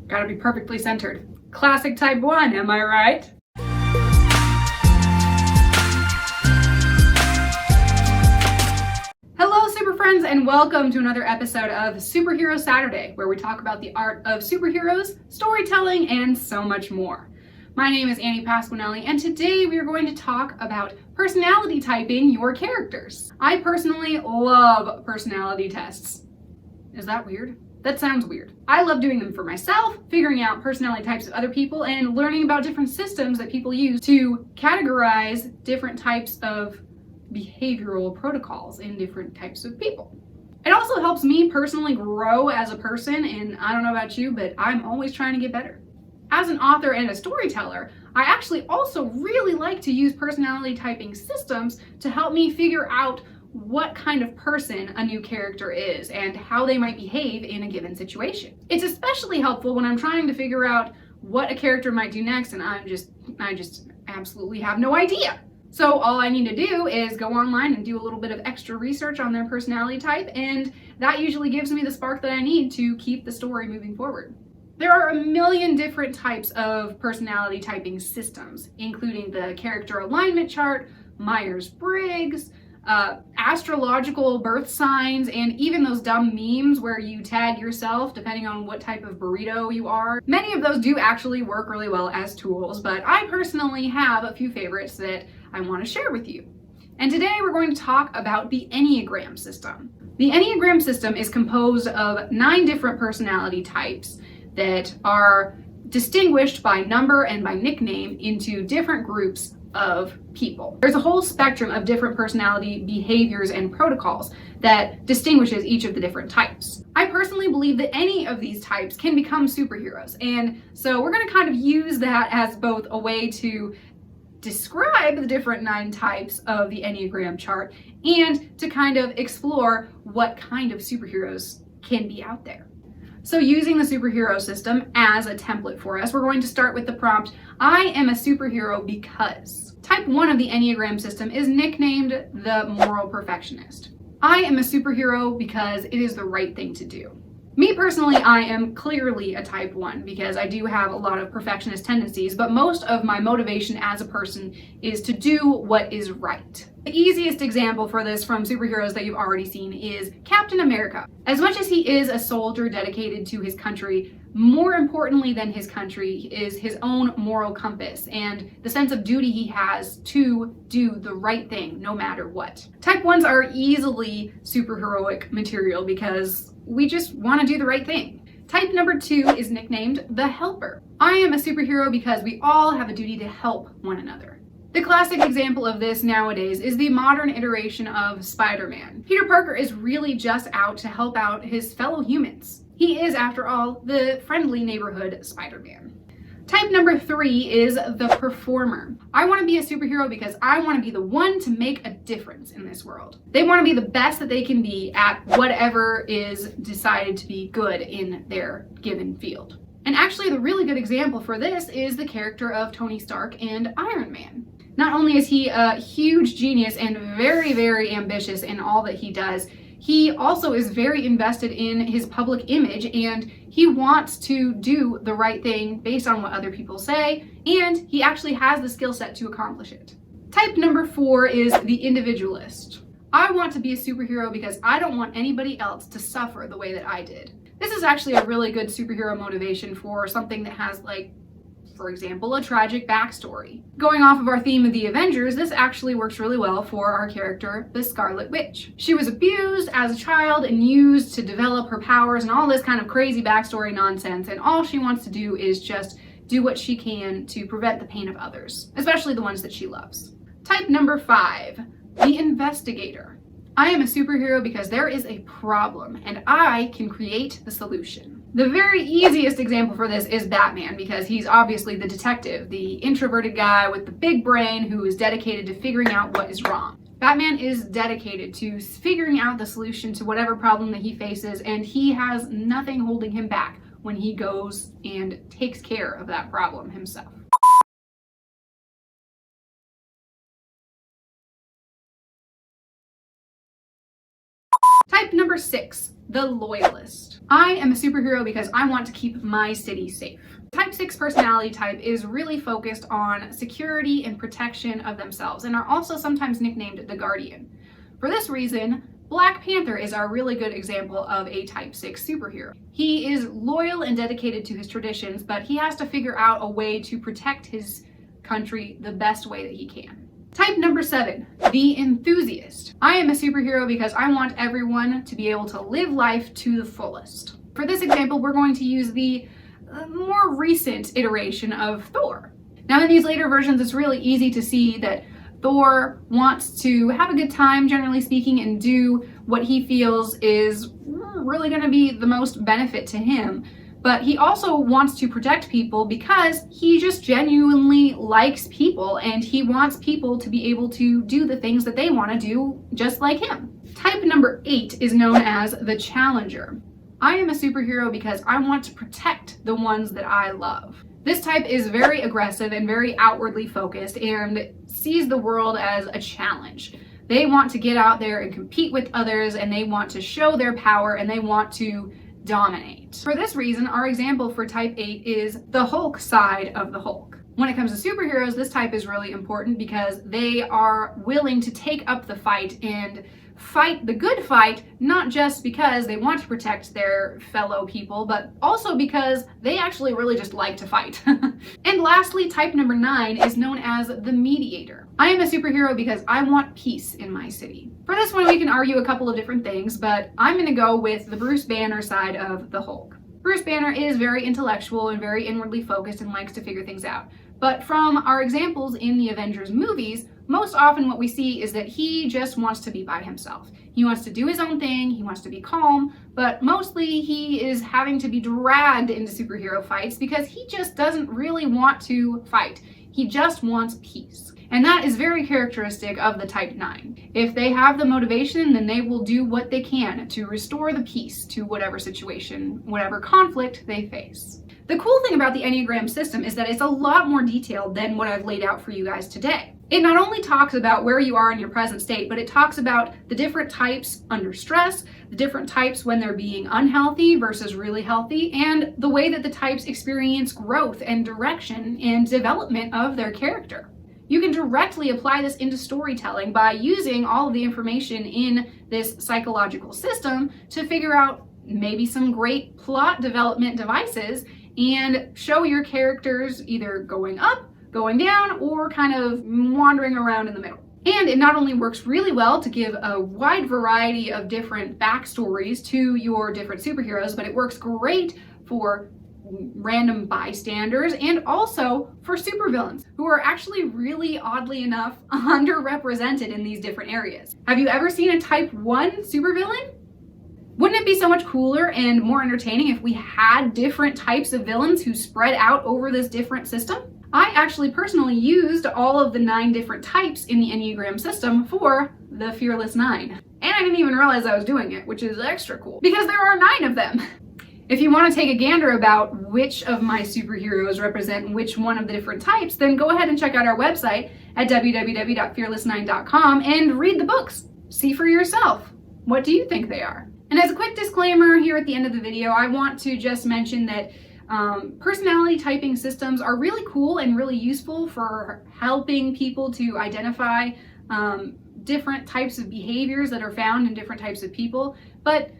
Gotta be perfectly centered. Classic type 1, am I right? Hello, super friends, and welcome to another episode of Superhero Saturday, where we talk about the art of superheroes, storytelling, and so much more. My name is Annie Pasquinelli, and today we are going to talk about personality typing your characters. I personally love personality tests. Is that weird? That sounds weird. I love doing them for myself, figuring out personality types of other people, and learning about different systems that people use to categorize different types of behavioral protocols in different types of people. It also helps me personally grow as a person, and I don't know about you, but I'm always trying to get better. As an author and a storyteller, I actually also really like to use personality typing systems to help me figure out what kind of person a new character is and how they might behave in a given situation. It's especially helpful when I'm trying to figure out what a character might do next and I just absolutely have no idea. So all I need to do is go online and do a little bit of extra research on their personality type, and that usually gives me the spark that I need to keep the story moving forward. There are a million different types of personality typing systems, including the character alignment chart, Myers-Briggs, astrological birth signs, and even those dumb memes where you tag yourself depending on what type of burrito you are. Many of those do actually work really well as tools, but I personally have a few favorites that I want to share with you. And today we're going to talk about the Enneagram system. The Enneagram system is composed of 9 different personality types that are distinguished by number and by nickname into different groups of people. There's a whole spectrum of different personality behaviors and protocols that distinguishes each of the different types. I personally believe that any of these types can become superheroes, and so we're going to kind of use that as both a way to describe the different 9 types of the Enneagram chart and to kind of explore what kind of superheroes can be out there. So using the superhero system as a template for us, we're going to start with the prompt, I am a superhero because. Type 1 of the Enneagram system is nicknamed the moral perfectionist. I am a superhero because it is the right thing to do. Me personally, I am clearly a type 1 because I do have a lot of perfectionist tendencies, but most of my motivation as a person is to do what is right. The easiest example for this from superheroes that you've already seen is Captain America. As much as he is a soldier dedicated to his country, more importantly than his country is his own moral compass and the sense of duty he has to do the right thing no matter what. Type 1s are easily superheroic material because we just want to do the right thing. Type number 2 is nicknamed the helper. I am a superhero because we all have a duty to help one another. The classic example of this nowadays is the modern iteration of Spider-Man. Peter Parker is really just out to help out his fellow humans. He is, after all, the friendly neighborhood Spider-Man. Type number 3 is the performer. I want to be a superhero because I want to be the one to make a difference in this world. They want to be the best that they can be at whatever is decided to be good in their given field. And actually, the really good example for this is the character of Tony Stark and Iron Man. Not only is he a huge genius and very, very ambitious in all that he does, he also is very invested in his public image and he wants to do the right thing based on what other people say, and he actually has the skill set to accomplish it. Type number 4 is the individualist. I want to be a superhero because I don't want anybody else to suffer the way that I did. This is actually a really good superhero motivation for something that has, like, for example, a tragic backstory. Going off of our theme of the Avengers, this actually works really well for our character, the Scarlet Witch. She was abused as a child and used to develop her powers and all this kind of crazy backstory nonsense, and all she wants to do is just do what she can to prevent the pain of others, especially the ones that she loves. Type number 5, the investigator. I am a superhero because there is a problem and I can create the solution. The very easiest example for this is Batman because he's obviously the detective, the introverted guy with the big brain who is dedicated to figuring out what is wrong. Batman is dedicated to figuring out the solution to whatever problem that he faces, and he has nothing holding him back when he goes and takes care of that problem himself. Type number 6, the loyalist. I am a superhero because I want to keep my city safe. Type 6 personality type is really focused on security and protection of themselves and are also sometimes nicknamed the Guardian. For this reason, Black Panther is our really good example of a type 6 superhero. He is loyal and dedicated to his traditions, but he has to figure out a way to protect his country the best way that he can. Type number 7, the enthusiast. I am a superhero because I want everyone to be able to live life to the fullest. For this example, we're going to use the more recent iteration of Thor. Now in these later versions, it's really easy to see that Thor wants to have a good time, generally speaking, and do what he feels is really going to be the most benefit to him. But he also wants to protect people because he just genuinely likes people and he wants people to be able to do the things that they want to do just like him. Type number 8 is known as the challenger. I am a superhero because I want to protect the ones that I love. This type is very aggressive and very outwardly focused and sees the world as a challenge. They want to get out there and compete with others, and they want to show their power, and they want to dominate. For this reason, our example for type 8 is the Hulk side of the Hulk. When it comes to superheroes, this type is really important because they are willing to take up the fight and fight the good fight, not just because they want to protect their fellow people, but also because they actually really just like to fight. And lastly, type number 9 is known as the mediator. I am a superhero because I want peace in my city. For this one, we can argue a couple of different things, but I'm going to go with the Bruce Banner side of the Hulk. Bruce Banner is very intellectual and very inwardly focused and likes to figure things out. But from our examples in the Avengers movies, most often what we see is that he just wants to be by himself. He wants to do his own thing, he wants to be calm, but mostly he is having to be dragged into superhero fights because he just doesn't really want to fight. He just wants peace. And that is very characteristic of the type 9. If they have the motivation, then they will do what they can to restore the peace to whatever situation, whatever conflict they face. The cool thing about the Enneagram system is that it's a lot more detailed than what I've laid out for you guys today. It not only talks about where you are in your present state, but it talks about the different types under stress, the different types when they're being unhealthy versus really healthy, and the way that the types experience growth and direction and development of their character. You can directly apply this into storytelling by using all of the information in this psychological system to figure out maybe some great plot development devices and show your characters either going up, going down, or kind of wandering around in the middle. And it not only works really well to give a wide variety of different backstories to your different superheroes, but it works great for random bystanders and also for supervillains who are actually really, oddly enough, underrepresented in these different areas. Have you ever seen a type 1 supervillain? Wouldn't it be so much cooler and more entertaining if we had different types of villains who spread out over this different system? I actually personally used all of the 9 different types in the Enneagram system for the Fearless 9. And I didn't even realize I was doing it, which is extra cool because there are 9 of them. If you want to take a gander about which of my superheroes represent which one of the different types, then go ahead and check out our website at www.fearless9.com and read the books. See for yourself. What do you think they are? And as a quick disclaimer here at the end of the video, I want to just mention that personality typing systems are really cool and really useful for helping people to identify different types of behaviors that are found in different types of people, but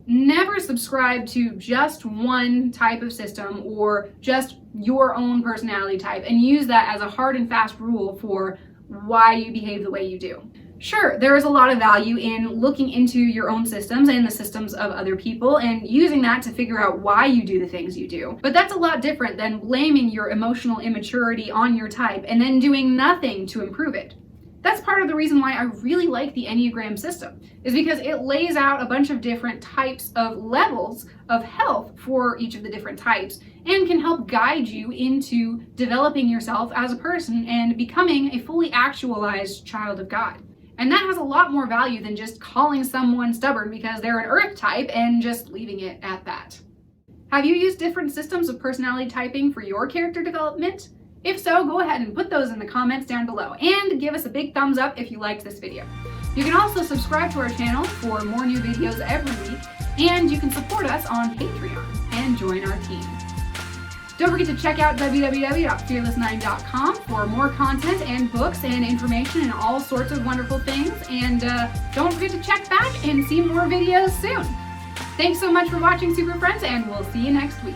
never subscribe to just one type of system or just your own personality type and use that as a hard and fast rule for why you behave the way you do. Sure, there is a lot of value in looking into your own systems and the systems of other people and using that to figure out why you do the things you do. But that's a lot different than blaming your emotional immaturity on your type and then doing nothing to improve it. That's part of the reason why I really like the Enneagram system, is because it lays out a bunch of different types of levels of health for each of the different types and can help guide you into developing yourself as a person and becoming a fully actualized child of God. And that has a lot more value than just calling someone stubborn because they're an earth type and just leaving it at that. Have you used different systems of personality typing for your character development? If so, go ahead and put those in the comments down below and give us a big thumbs up if you liked this video. You can also subscribe to our channel for more new videos every week, and you can support us on Patreon and join our team. Don't forget to check out www.fearless9.com for more content and books and information and all sorts of wonderful things. And don't forget to check back and see more videos soon. Thanks so much for watching, Super Friends, and we'll see you next week.